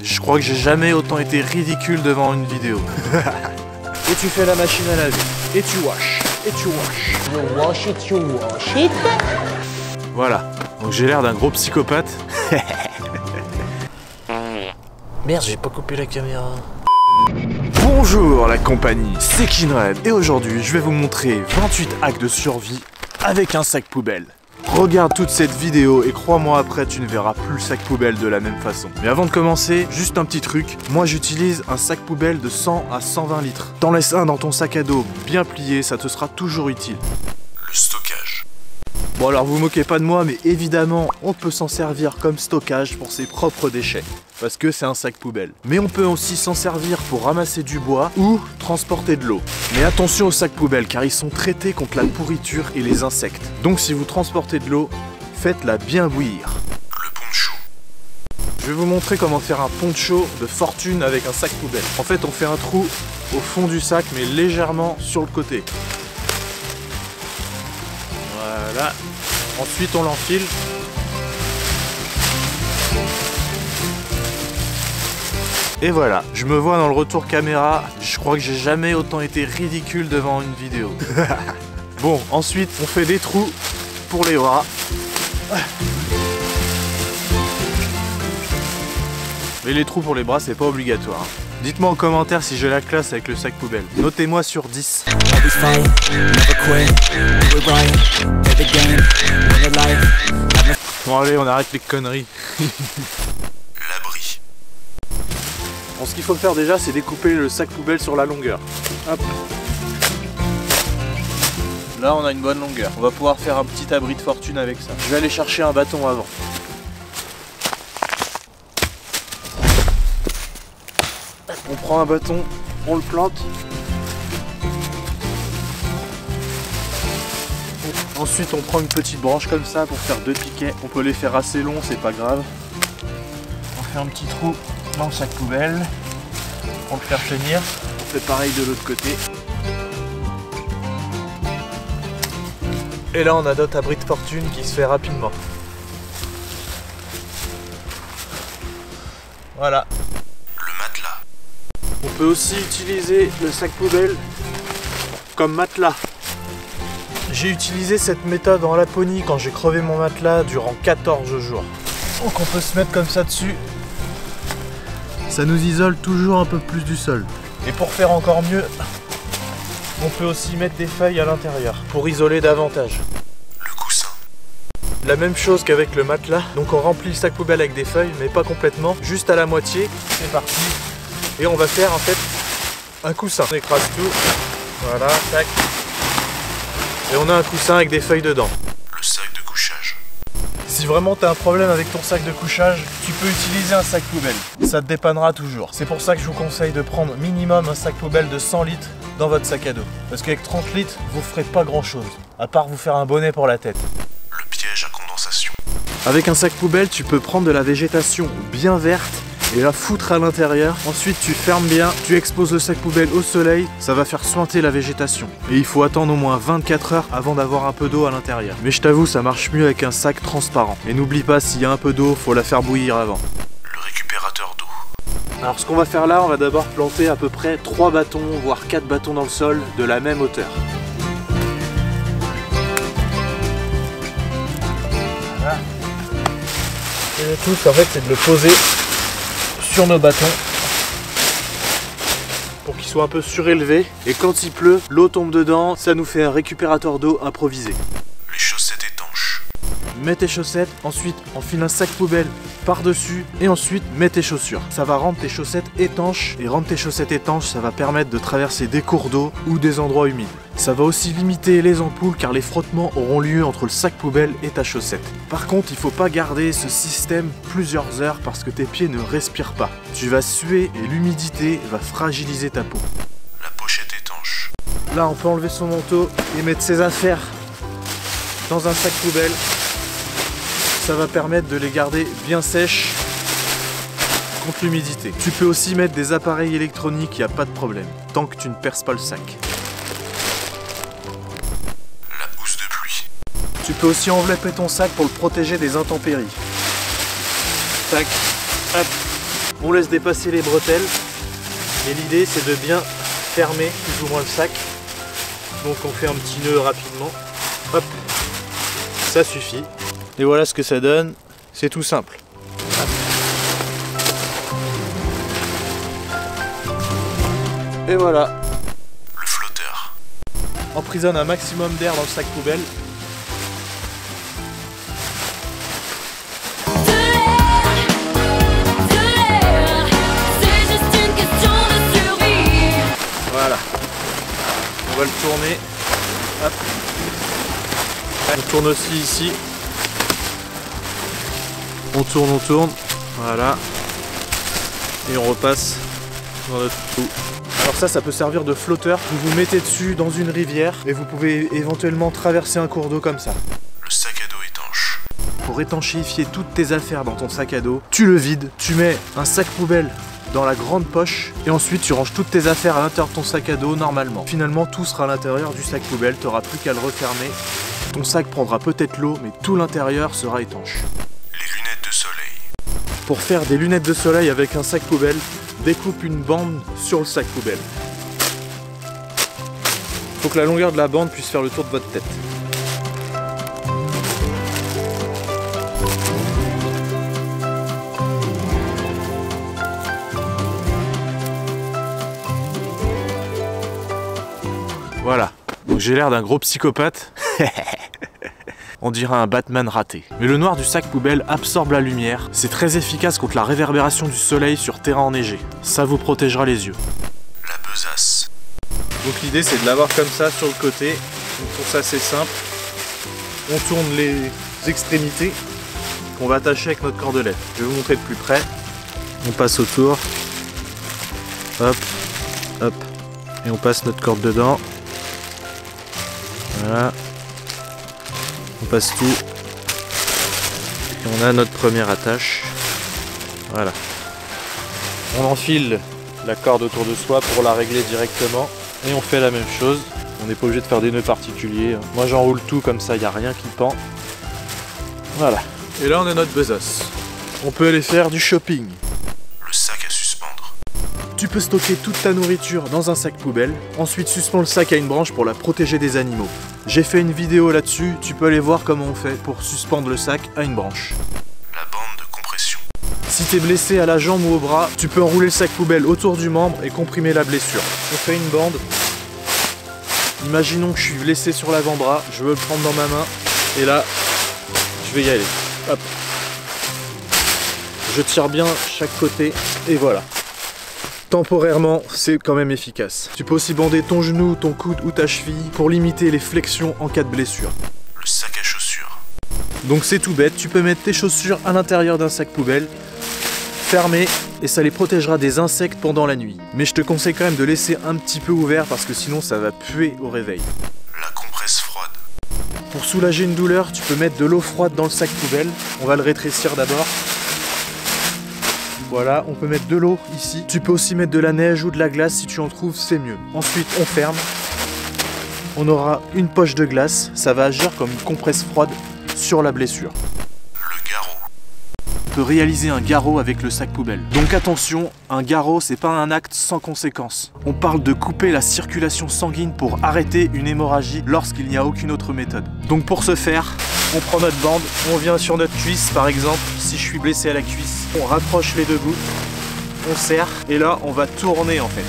Je crois que j'ai jamais autant été ridicule devant une vidéo. Et tu fais la machine à laver. Et tu wash. Et tu wash. You wash it, you wash it. Voilà. Donc j'ai l'air d'un gros psychopathe. Merde, j'ai pas coupé la caméra. Bonjour la compagnie, c'est Kinred. Et aujourd'hui, je vais vous montrer 28 hacks de survie avec un sac poubelle. Regarde toute cette vidéo et crois-moi, après tu ne verras plus le sac poubelle de la même façon. Mais avant de commencer, juste un petit truc. Moi j'utilise un sac poubelle de 100 à 120 litres. T'en laisses un dans ton sac à dos bien plié, ça te sera toujours utile. Le stockage. Bon alors vous moquez pas de moi, mais évidemment on peut s'en servir comme stockage pour ses propres déchets. Parce que c'est un sac poubelle. Mais on peut aussi s'en servir pour ramasser du bois ou transporter de l'eau. Mais attention aux sacs poubelles car ils sont traités contre la pourriture et les insectes. Donc si vous transportez de l'eau, faites-la bien bouillir. Le poncho. Je vais vous montrer comment faire un poncho de fortune avec un sac poubelle. En fait on fait un trou au fond du sac mais légèrement sur le côté. Voilà. Ensuite on l'enfile. Et voilà, je me vois dans le retour caméra, je crois que j'ai jamais autant été ridicule devant une vidéo. Bon, ensuite on fait des trous pour les bras. Mais les trous pour les bras c'est pas obligatoire. Dites-moi en commentaire si j'ai la classe avec le sac poubelle. Notez-moi sur 10. Bon allez, on arrête les conneries. L'abri. Bon, ce qu'il faut faire déjà, c'est découper le sac poubelle sur la longueur. Hop. Là, on a une bonne longueur. On va pouvoir faire un petit abri de fortune avec ça. Je vais aller chercher un bâton avant. On prend un bâton, on le plante. Ensuite, on prend une petite branche comme ça pour faire 2 piquets. On peut les faire assez longs, c'est pas grave. On fait un petit trou dans le sac poubelle pour le faire tenir. On fait pareil de l'autre côté. Et là on a notre abri de fortune qui se fait rapidement. Voilà. Le matelas. On peut aussi utiliser le sac poubelle comme matelas. J'ai utilisé cette méthode en Laponie quand j'ai crevé mon matelas durant 14 jours. Donc on peut se mettre comme ça dessus. Ça nous isole toujours un peu plus du sol. Et pour faire encore mieux, on peut aussi mettre des feuilles à l'intérieur pour isoler davantage. Le coussin. La même chose qu'avec le matelas. Donc on remplit le sac poubelle avec des feuilles, mais pas complètement, juste à la moitié. C'est parti. Et on va faire en fait un coussin. On écrase tout. Voilà, tac. Et on a un coussin avec des feuilles dedans. Le sac de couchage. Si vraiment tu as un problème avec ton sac de couchage, tu peux utiliser un sac poubelle. Ça te dépannera toujours. C'est pour ça que je vous conseille de prendre minimum un sac poubelle de 100 litres dans votre sac à dos. Parce qu'avec 30 litres, vous ferez pas grand chose. À part vous faire un bonnet pour la tête. Le piège à condensation. Avec un sac poubelle, tu peux prendre de la végétation bien verte et la foutre à l'intérieur. Ensuite tu fermes bien, tu exposes le sac poubelle au soleil, ça va faire suinter la végétation. Et il faut attendre au moins 24 heures avant d'avoir un peu d'eau à l'intérieur. Mais je t'avoue, ça marche mieux avec un sac transparent. Et n'oublie pas, s'il y a un peu d'eau, faut la faire bouillir avant. Le récupérateur d'eau. Alors ce qu'on va faire là, on va d'abord planter à peu près 3 bâtons, voire 4 bâtons dans le sol de la même hauteur. Voilà. Et le tout, en fait, c'est de le poser sur nos bâtons pour qu'ils soient un peu surélevés, et quand il pleut, l'eau tombe dedans, ça nous fait un récupérateur d'eau improvisé. Les chaussettes étanches. Mets tes chaussettes, ensuite enfile un sac poubelle par-dessus et ensuite mets tes chaussures. Ça va rendre tes chaussettes étanches, et rendre tes chaussettes étanches, ça va permettre de traverser des cours d'eau ou des endroits humides. Ça va aussi limiter les ampoules car les frottements auront lieu entre le sac poubelle et ta chaussette. Par contre, il faut pas garder ce système plusieurs heures parce que tes pieds ne respirent pas. Tu vas suer et l'humidité va fragiliser ta peau. La pochette étanche. Là, on peut enlever son manteau et mettre ses affaires dans un sac poubelle. Ça va permettre de les garder bien sèches contre l'humidité. Tu peux aussi mettre des appareils électroniques, il n'y a pas de problème, tant que tu ne perces pas le sac. La housse de pluie. Tu peux aussi envelopper ton sac pour le protéger des intempéries. Tac, hop. On laisse dépasser les bretelles. Et l'idée c'est de bien fermer plus ou moins le sac. Donc on fait un petit nœud rapidement. Hop, ça suffit. Et voilà ce que ça donne. C'est tout simple. Et voilà. Le flotteur. Emprisonne un maximum d'air dans le sac poubelle. Voilà. On va le tourner. Hop. On tourne aussi ici. On tourne. Voilà. Et on repasse dans notre trou. Alors ça peut servir de flotteur. Vous vous mettez dessus dans une rivière et vous pouvez éventuellement traverser un cours d'eau comme ça. Le sac à dos étanche. Pour étanchéifier toutes tes affaires dans ton sac à dos, tu le vides, tu mets un sac poubelle dans la grande poche et ensuite tu ranges toutes tes affaires à l'intérieur de ton sac à dos normalement. Finalement tout sera à l'intérieur du sac poubelle, tu n'auras plus qu'à le refermer. Ton sac prendra peut-être l'eau mais tout l'intérieur sera étanche. Les lunettes de soleil. Pour faire des lunettes de soleil avec un sac poubelle, découpe une bande sur le sac poubelle. Faut que la longueur de la bande puisse faire le tour de votre tête. Voilà, donc j'ai l'air d'un gros psychopathe. On dirait un Batman raté. Mais le noir du sac poubelle absorbe la lumière. C'est très efficace contre la réverbération du soleil sur terrain enneigé. Ça vous protégera les yeux. La besace. Donc l'idée c'est de l'avoir comme ça sur le côté. Donc pour ça c'est simple. On tourne les extrémités qu'on va attacher avec notre cordelette. Je vais vous montrer de plus près. On passe autour. Hop, hop. Et on passe notre corde dedans. Voilà. On passe tout. Et on a notre première attache. Voilà. On enfile la corde autour de soi pour la régler directement. Et on fait la même chose. On n'est pas obligé de faire des nœuds particuliers. Moi j'enroule tout comme ça, il n'y a rien qui pend. Voilà. Et là on a notre besace. On peut aller faire du shopping. Le sac à suspendre. Tu peux stocker toute ta nourriture dans un sac poubelle. Ensuite suspends le sac à une branche pour la protéger des animaux. J'ai fait une vidéo là-dessus, tu peux aller voir comment on fait pour suspendre le sac à une branche. La bande de compression. Si t'es blessé à la jambe ou au bras, tu peux enrouler le sac poubelle autour du membre et comprimer la blessure. On fait une bande. Imaginons que je suis blessé sur l'avant-bras, je veux le prendre dans ma main, et là, je vais y aller. Hop. Je tire bien chaque côté, et voilà. Temporairement, c'est quand même efficace. Tu peux aussi bander ton genou, ton coude ou ta cheville pour limiter les flexions en cas de blessure. Le sac à chaussures. Donc c'est tout bête, tu peux mettre tes chaussures à l'intérieur d'un sac poubelle, fermé, et ça les protégera des insectes pendant la nuit. Mais je te conseille quand même de laisser un petit peu ouvert parce que sinon ça va puer au réveil. La compresse froide. Pour soulager une douleur, tu peux mettre de l'eau froide dans le sac poubelle. On va le rétrécir d'abord. Voilà, on peut mettre de l'eau ici. Tu peux aussi mettre de la neige ou de la glace si tu en trouves, c'est mieux. Ensuite, on ferme. On aura une poche de glace. Ça va agir comme une compresse froide sur la blessure. Le garrot. On peut réaliser un garrot avec le sac poubelle. Donc attention, un garrot, c'est pas un acte sans conséquence. On parle de couper la circulation sanguine pour arrêter une hémorragie lorsqu'il n'y a aucune autre méthode. Donc pour ce faire, on prend notre bande, on vient sur notre cuisse par exemple, si je suis blessé à la cuisse, on rapproche les deux bouts, on serre, et là on va tourner en fait,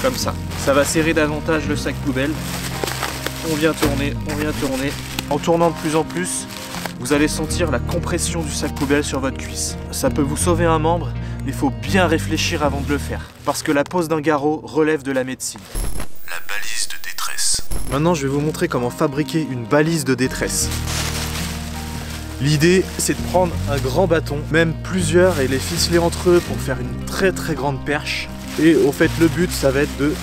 comme ça. Ça va serrer davantage le sac poubelle, on vient tourner, en tournant de plus en plus, vous allez sentir la compression du sac poubelle sur votre cuisse. Ça peut vous sauver un membre, mais il faut bien réfléchir avant de le faire, parce que la pose d'un garrot relève de la médecine. La balise de détresse. Maintenant, je vais vous montrer comment fabriquer une balise de détresse. L'idée, c'est de prendre un grand bâton, même plusieurs, et les ficeler entre eux pour faire une très très grande perche. Et au fait, le but, ça va être de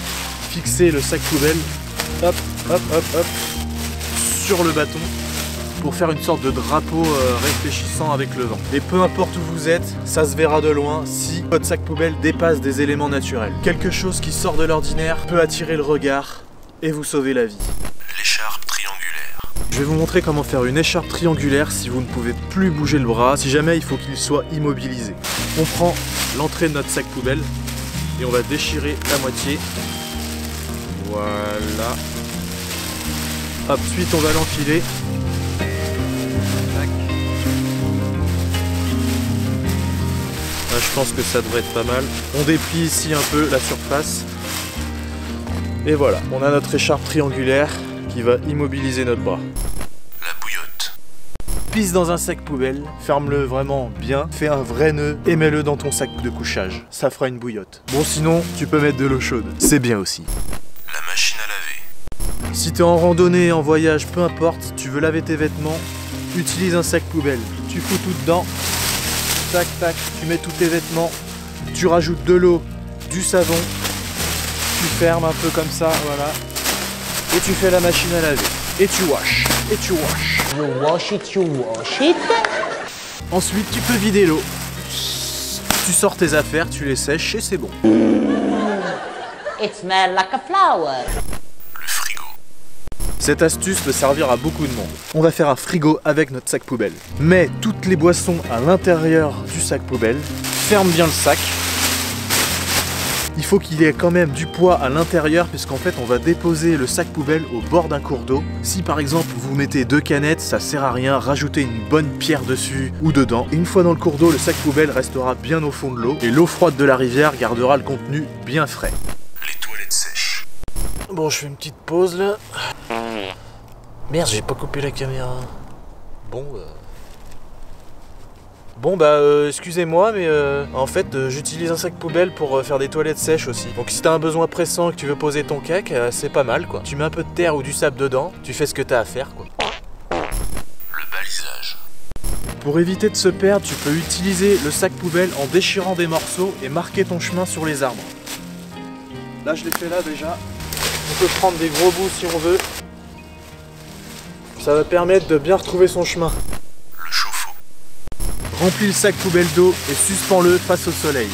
fixer le sac poubelle, hop, hop, hop, hop, sur le bâton, pour faire une sorte de drapeau réfléchissant avec le vent. Et peu importe où vous êtes, ça se verra de loin si votre sac poubelle dépasse des éléments naturels. Quelque chose qui sort de l'ordinaire peut attirer le regard et vous sauver la vie. L'écharpe triangulaire. Je vais vous montrer comment faire une écharpe triangulaire si vous ne pouvez plus bouger le bras. Si jamais il faut qu'il soit immobilisé. On prend l'entrée de notre sac poubelle et on va déchirer la moitié. Voilà. Hop, ensuite on va l'enfiler. Tac. Là, je pense que ça devrait être pas mal. On déplie ici un peu la surface. Et voilà, on a notre écharpe triangulaire qui va immobiliser notre bras. La bouillotte. Pisse dans un sac poubelle, ferme-le vraiment bien, fais un vrai nœud et mets-le dans ton sac de couchage. Ça fera une bouillotte. Bon, sinon, tu peux mettre de l'eau chaude. C'est bien aussi. La machine à laver. Si t'es en randonnée, en voyage, peu importe, tu veux laver tes vêtements, utilise un sac poubelle. Tu fous tout dedans, tac tac, tu mets tous tes vêtements, tu rajoutes de l'eau, du savon, tu fermes un peu comme ça, voilà, et tu fais la machine à laver. Et tu wash, et tu wash. You wash it. Ensuite, tu peux vider l'eau. Tu sors tes affaires, tu les sèches et c'est bon. It smells like a flower. Le frigo. Cette astuce peut servir à beaucoup de monde. On va faire un frigo avec notre sac poubelle. Mets toutes les boissons à l'intérieur du sac poubelle. Ferme bien le sac. Il faut qu'il y ait quand même du poids à l'intérieur puisqu'en fait on va déposer le sac poubelle au bord d'un cours d'eau. Si par exemple vous mettez 2 canettes, ça sert à rien, rajoutez une bonne pierre dessus ou dedans. Et une fois dans le cours d'eau, le sac poubelle restera bien au fond de l'eau et l'eau froide de la rivière gardera le contenu bien frais. Les toilettes sèches. Bon, je fais une petite pause là. Merde, j'ai pas coupé la caméra. Bon bah excusez-moi mais en fait j'utilise un sac poubelle pour faire des toilettes sèches aussi. Donc si t'as un besoin pressant et que tu veux poser ton cac, c'est pas mal quoi. Tu mets un peu de terre ou du sable dedans, tu fais ce que t'as à faire quoi. Le balisage. Pour éviter de se perdre, tu peux utiliser le sac poubelle en déchirant des morceaux et marquer ton chemin sur les arbres. Là je l'ai fait là déjà. On peut prendre des gros bouts si on veut. Ça va permettre de bien retrouver son chemin. Le chauffe-eau. Remplis le sac poubelle d'eau et suspends-le face au soleil.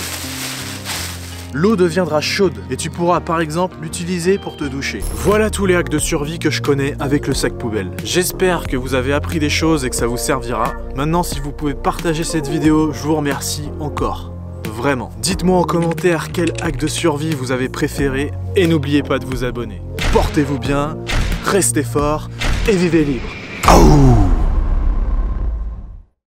L'eau deviendra chaude et tu pourras par exemple l'utiliser pour te doucher. Voilà tous les hacks de survie que je connais avec le sac poubelle. J'espère que vous avez appris des choses et que ça vous servira. Maintenant, si vous pouvez partager cette vidéo, je vous remercie encore. Vraiment. Dites-moi en commentaire quel hack de survie vous avez préféré et n'oubliez pas de vous abonner. Portez-vous bien, restez fort et vivez libre. Oh!